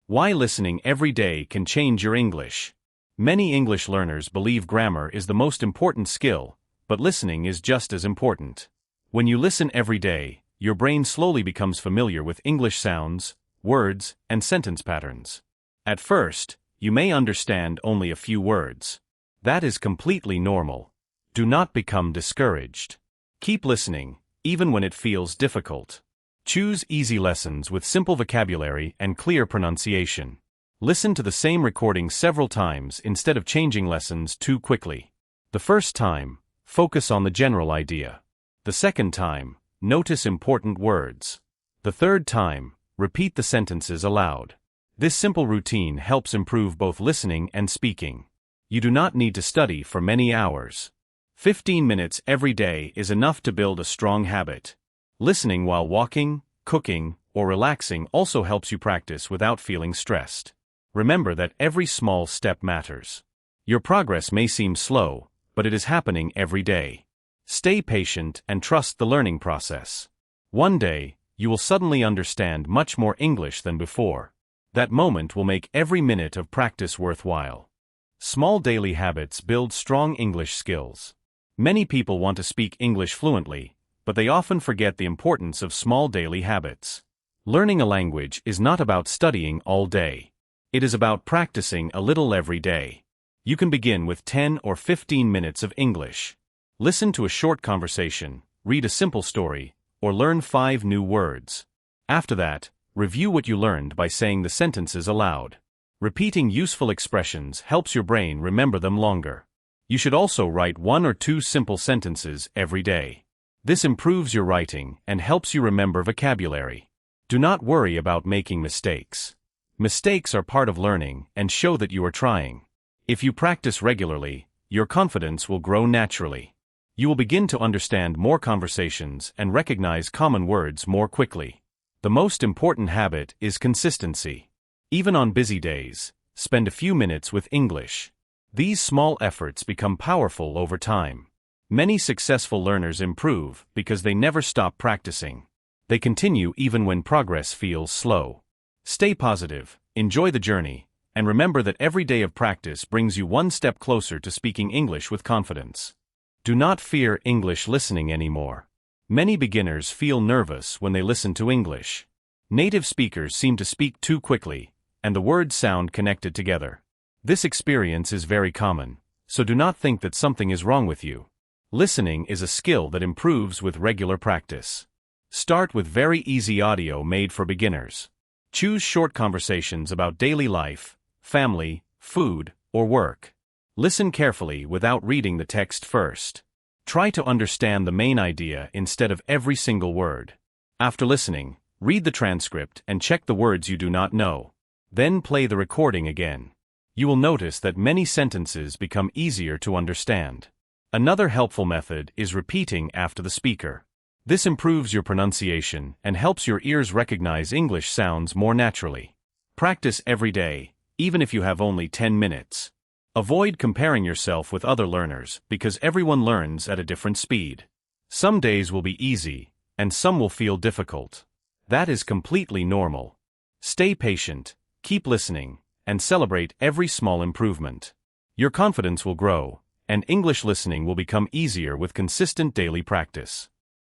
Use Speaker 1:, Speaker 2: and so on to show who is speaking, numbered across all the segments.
Speaker 1: Why listening every day can change your English. Many English learners believe grammar is the most important skill, but listening is just as important. When you listen every day, your brain slowly becomes familiar with English sounds, words, and sentence patterns. At first, you may understand only a few words. That is completely normal. Do not become discouraged. Keep listening, even when it feels difficult. Choose easy lessons with simple vocabulary and clear pronunciation. Listen to the same recording several times instead of changing lessons too quickly. The first time, focus on the general idea. The second time, notice important words. The third time, repeat the sentences aloud. This simple routine helps improve both listening and speaking. You do not need to study for many hours. 15 minutes every day is enough to build a strong habit. Listening while walking, cooking, or relaxing also helps you practice without feeling stressed. Remember that every small step matters. Your progress may seem slow, but it is happening every day. Stay patient and trust the learning process. One day, you will suddenly understand much more English than before. That moment will make every minute of practice worthwhile. Small daily habits build strong English skills. Many people want to speak English fluently, but they often forget the importance of small daily habits. Learning a language is not about studying all day. It is about practicing a little every day. You can begin with 10 or 15 minutes of English. Listen to a short conversation, read a simple story, or learn 5 new words. After that, review what you learned by saying the sentences aloud. Repeating useful expressions helps your brain remember them longer. You should also write 1 or 2 simple sentences every day. This improves your writing and helps you remember vocabulary. Do not worry about making mistakes. Mistakes are part of learning and show that you are trying. If you practice regularly, your confidence will grow naturally. You will begin to understand more conversations and recognize common words more quickly. The most important habit is consistency. Even on busy days, spend a few minutes with English. These small efforts become powerful over time. Many successful learners improve because they never stop practicing. They continue even when progress feels slow. Stay positive, enjoy the journey, and remember that every day of practice brings you one step closer to speaking English with confidence. Do not fear English listening anymore. Many beginners feel nervous when they listen to English. Native speakers seem to speak too quickly, and the words sound connected together. This experience is very common, so do not think that something is wrong with you. Listening is a skill that improves with regular practice. Start with very easy audio made for beginners. Choose short conversations about daily life, family, food, or work. Listen carefully without reading the text first. Try to understand the main idea instead of every single word. After listening, read the transcript and check the words you do not know. Then play the recording again. You will notice that many sentences become easier to understand. Another helpful method is repeating after the speaker. This improves your pronunciation and helps your ears recognize English sounds more naturally. Practice every day, even if you have only 10 minutes. Avoid comparing yourself with other learners because everyone learns at a different speed. Some days will be easy, and some will feel difficult. That is completely normal. Stay patient, keep listening, and celebrate every small improvement. Your confidence will grow, and English listening will become easier with consistent daily practice.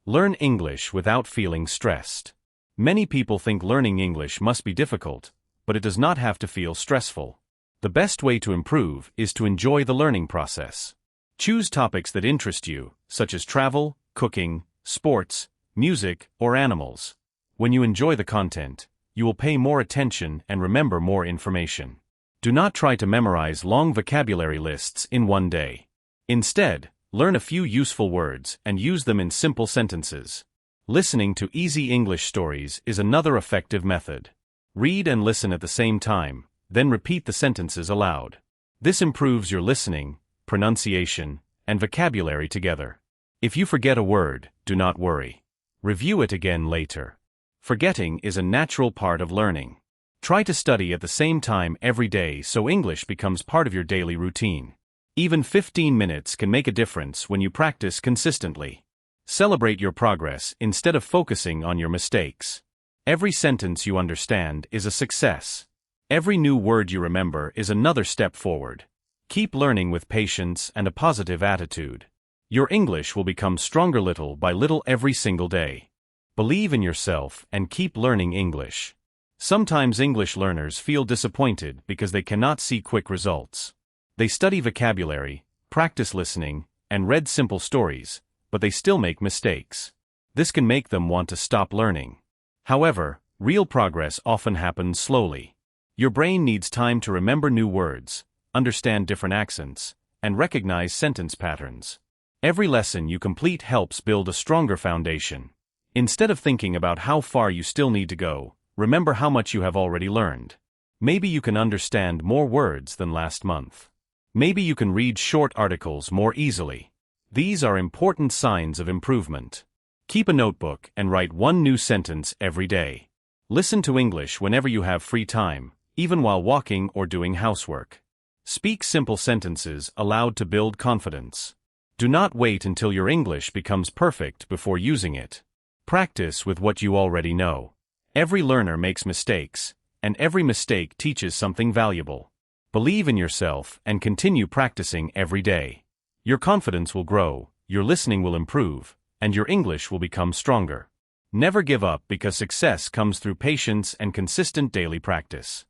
Speaker 1: Learn English without feeling stressed. Many people think learning English must be difficult, but it does not have to feel stressful. The best way to improve is to enjoy the learning process. Choose topics that interest you, such as travel, cooking, sports, music, or animals. When you enjoy the content, you will pay more attention and remember more information. Do not try to memorize long vocabulary lists in one day. Instead, learn a few useful words and use them in simple sentences. Listening to easy English stories is another effective method. Read and listen at the same time, then repeat the sentences aloud. This improves your listening, pronunciation, and vocabulary together. If you forget a word, do not worry. Review it again later. Forgetting is a natural part of learning. Try to study at the same time every day so English becomes part of your daily routine. Even 15 minutes can make a difference when you practice consistently. Celebrate your progress instead of focusing on your mistakes. Every sentence you understand is a success. Every new word you remember is another step forward. Keep learning with patience and a positive attitude. Your English will become stronger little by little every single day. Believe in yourself and keep learning English. Sometimes English learners feel disappointed because they cannot see quick results. They study vocabulary, practice listening, and read simple stories, but they still make mistakes. This can make them want to stop learning. However, real progress often happens slowly. Your brain needs time to remember new words, understand different accents, and recognize sentence patterns. Every lesson you complete helps build a stronger foundation. Instead of thinking about how far you still need to go, remember how much you have already learned. Maybe you can understand more words than last month. Maybe you can read short articles more easily. These are important signs of improvement. Keep a notebook and write one new sentence every day. Listen to English whenever you have free time, even while walking or doing housework. Speak simple sentences aloud to build confidence. Do not wait until your English becomes perfect before using it. Practice with what you already know. Every learner makes mistakes, and every mistake teaches something valuable. Believe in yourself and continue practicing every day. Your confidence will grow, your listening will improve, and your English will become stronger. Never give up because success comes through patience and consistent daily practice.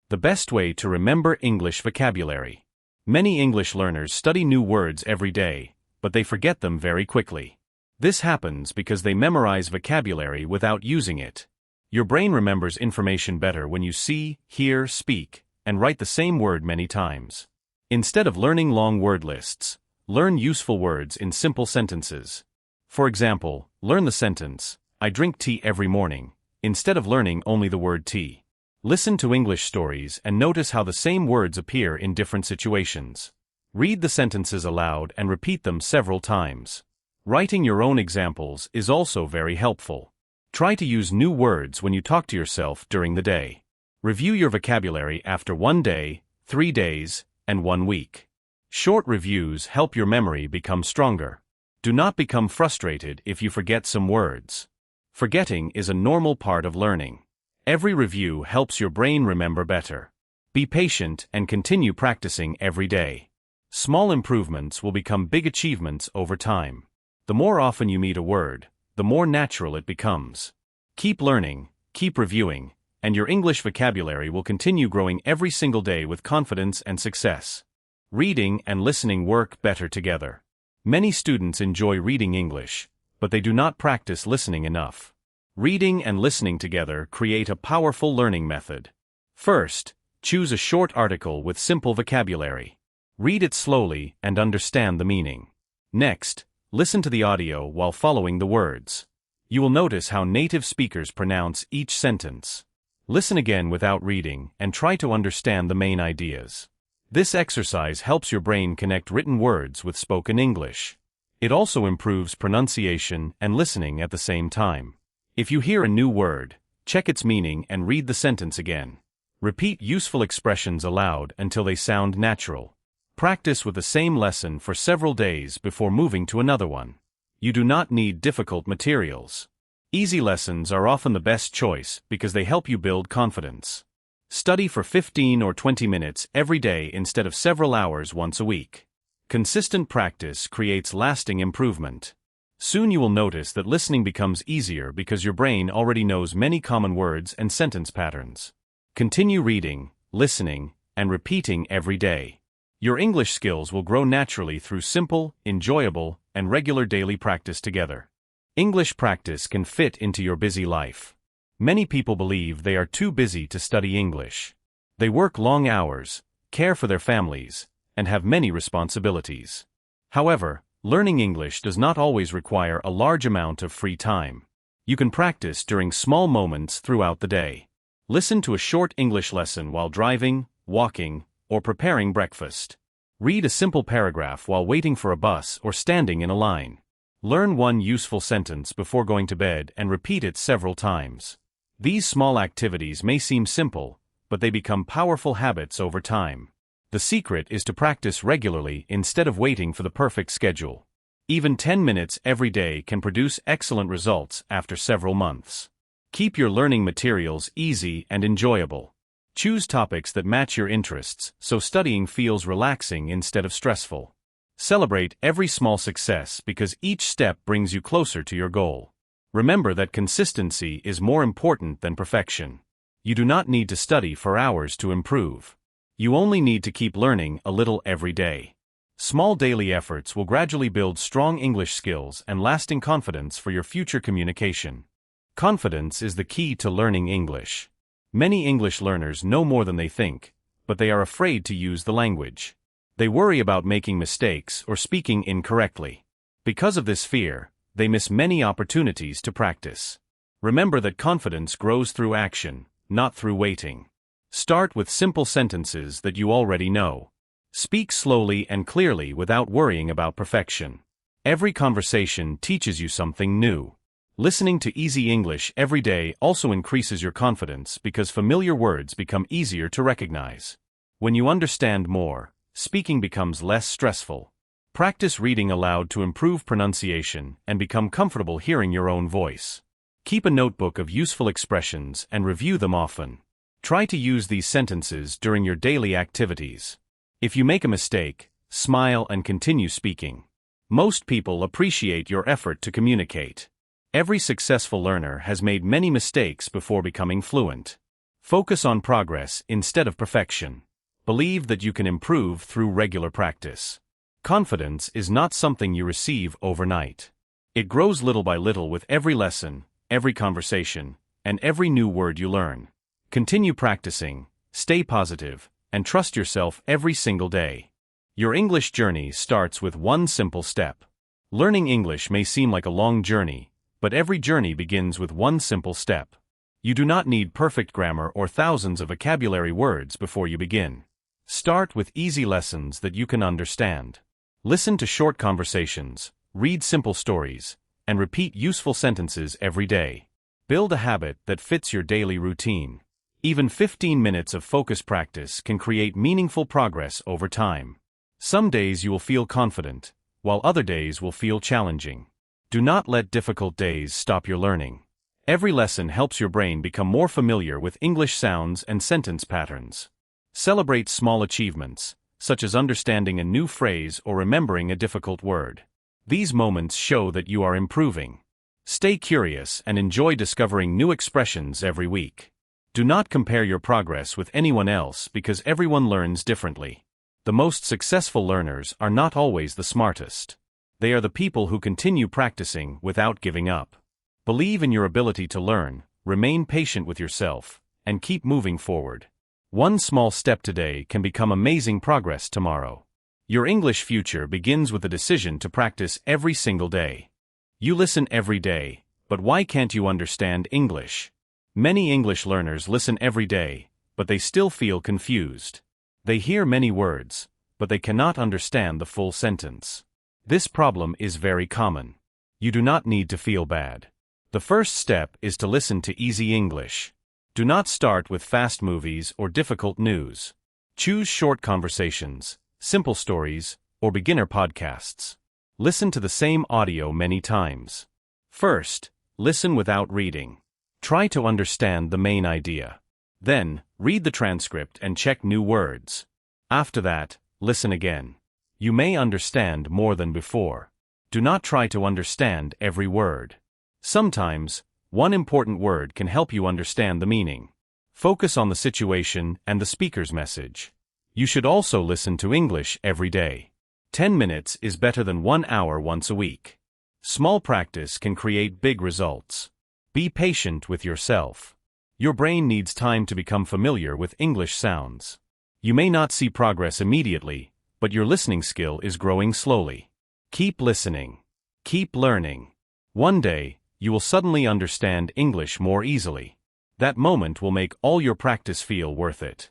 Speaker 1: The best way to remember English vocabulary. Many English learners study new words every day, but they forget them very quickly. This happens because they memorize vocabulary without using it. Your brain remembers information better when you see, hear, speak, and write the same word many times. Instead of learning long word lists, learn useful words in simple sentences. For example, learn the sentence, "I drink tea every morning," instead of learning only the word tea. Listen to English stories and notice how the same words appear in different situations. Read the sentences aloud and repeat them several times. Writing your own examples is also very helpful. Try to use new words when you talk to yourself during the day. Review your vocabulary after 1 day, 3 days, and 1 week. Short reviews help your memory become stronger. Do not become frustrated if you forget some words. Forgetting is a normal part of learning. Every review helps your brain remember better. Be patient and continue practicing every day. Small improvements will become big achievements over time. The more often you meet a word, the more natural it becomes. Keep learning, keep reviewing, and your English vocabulary will continue growing every single day with confidence and success. Reading and listening work better together. Many students enjoy reading English, but they do not practice listening enough. Reading and listening together create a powerful learning method. First, choose a short article with simple vocabulary. Read it slowly and understand the meaning. Next, listen to the audio while following the words. You will notice how native speakers pronounce each sentence. Listen again without reading and try to understand the main ideas. This exercise helps your brain connect written words with spoken English. It also improves pronunciation and listening at the same time. If you hear a new word, check its meaning and read the sentence again. Repeat useful expressions aloud until they sound natural. Practice with the same lesson for several days before moving to another one. You do not need difficult materials. Easy lessons are often the best choice because they help you build confidence. Study for 15 or 20 minutes every day instead of several hours once a week. Consistent practice creates lasting improvement. Soon you will notice that listening becomes easier because your brain already knows many common words and sentence patterns. Continue reading, listening, and repeating every day. Your English skills will grow naturally through simple, enjoyable, and regular daily practice together. English practice can fit into your busy life. Many people believe they are too busy to study English. They work long hours, care for their families, and have many responsibilities. However, learning English does not always require a large amount of free time. You can practice during small moments throughout the day. Listen to a short English lesson while driving, walking, or preparing breakfast. Read a simple paragraph while waiting for a bus or standing in a line. Learn one useful sentence before going to bed and repeat it several times. These small activities may seem simple, but they become powerful habits over time. The secret is to practice regularly instead of waiting for the perfect schedule. Even 10 minutes every day can produce excellent results after several months. Keep your learning materials easy and enjoyable. Choose topics that match your interests so studying feels relaxing instead of stressful. Celebrate every small success because each step brings you closer to your goal. Remember that consistency is more important than perfection. You do not need to study for hours to improve. You only need to keep learning a little every day. Small daily efforts will gradually build strong English skills and lasting confidence for your future communication. Confidence is the key to learning English. Many English learners know more than they think, but they are afraid to use the language. They worry about making mistakes or speaking incorrectly. Because of this fear, they miss many opportunities to practice. Remember that confidence grows through action, not through waiting. Start with simple sentences that you already know. Speak slowly and clearly without worrying about perfection. Every conversation teaches you something new. Listening to easy English every day also increases your confidence because familiar words become easier to recognize. When you understand more, speaking becomes less stressful. Practice reading aloud to improve pronunciation and become comfortable hearing your own voice. Keep a notebook of useful expressions and review them often. Try to use these sentences during your daily activities. If you make a mistake, smile and continue speaking. Most people appreciate your effort to communicate. Every successful learner has made many mistakes before becoming fluent. Focus on progress instead of perfection. Believe that you can improve through regular practice. Confidence is not something you receive overnight. It grows little by little with every lesson, every conversation, and every new word you learn. Continue practicing, stay positive, and trust yourself every single day. Your English journey starts with one simple step. Learning English may seem like a long journey, but every journey begins with one simple step. You do not need perfect grammar or thousands of vocabulary words before you begin. Start with easy lessons that you can understand. Listen to short conversations, read simple stories, and repeat useful sentences every day. Build a habit that fits your daily routine. Even 15 minutes of focused practice can create meaningful progress over time. Some days you will feel confident, while other days will feel challenging. Do not let difficult days stop your learning. Every lesson helps your brain become more familiar with English sounds and sentence patterns. Celebrate small achievements, such as understanding a new phrase or remembering a difficult word. These moments show that you are improving. Stay curious and enjoy discovering new expressions every week. Do not compare your progress with anyone else because everyone learns differently. The most successful learners are not always the smartest. They are the people who continue practicing without giving up. Believe in your ability to learn, remain patient with yourself, and keep moving forward. One small step today can become amazing progress tomorrow. Your English future begins with a decision to practice every single day. You listen every day, but why can't you understand English? Many English learners listen every day, but they still feel confused. They hear many words, but they cannot understand the full sentence. This problem is very common. You do not need to feel bad. The first step is to listen to easy English. Do not start with fast movies or difficult news. Choose short conversations, simple stories, or beginner podcasts. Listen to the same audio many times. First, listen without reading. Try to understand the main idea. Then, read the transcript and check new words. After that, listen again. You may understand more than before. Do not try to understand every word. Sometimes, one important word can help you understand the meaning. Focus on the situation and the speaker's message. You should also listen to English every day. 10 minutes is better than 1 hour once a week. Small practice can create big results. Be patient with yourself. Your brain needs time to become familiar with English sounds. You may not see progress immediately, but your listening skill is growing slowly. Keep listening. Keep learning. One day, you will suddenly understand English more easily. That moment will make all your practice feel worth it.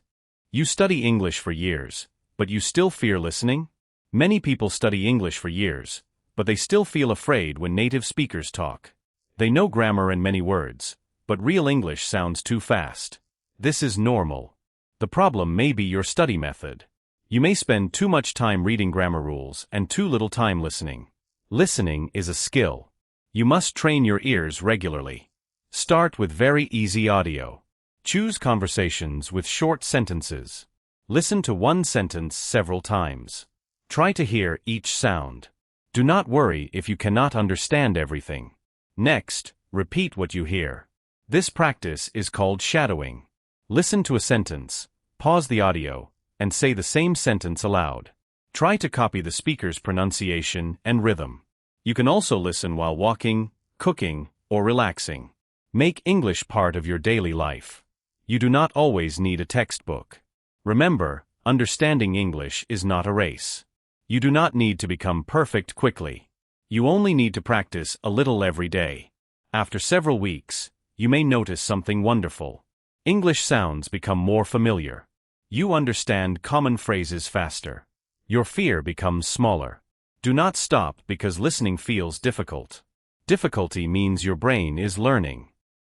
Speaker 1: You study English for years, but you still fear listening? Many people study English for years, but they still feel afraid when native speakers talk. They know grammar and many words, but real English sounds too fast. This is normal. The problem may be your study method. You may spend too much time reading grammar rules and too little time listening. Listening is a skill. You must train your ears regularly. Start with very easy audio. Choose conversations with short sentences. Listen to one sentence several times. Try to hear each sound. Do not worry if you cannot understand everything. Next, repeat what you hear. This practice is called shadowing. Listen to a sentence, pause the audio, and say the same sentence aloud. Try to copy the speaker's pronunciation and rhythm. You can also listen while walking, cooking, or relaxing. Make English part of your daily life. You do not always need a textbook. Remember, understanding English is not a race. You do not need to become perfect quickly. You only need to practice a little every day. After several weeks, you may notice something wonderful. English sounds become more familiar. You understand common phrases faster. Your fear becomes smaller. Do not stop because listening feels difficult. Difficulty means your brain is learning.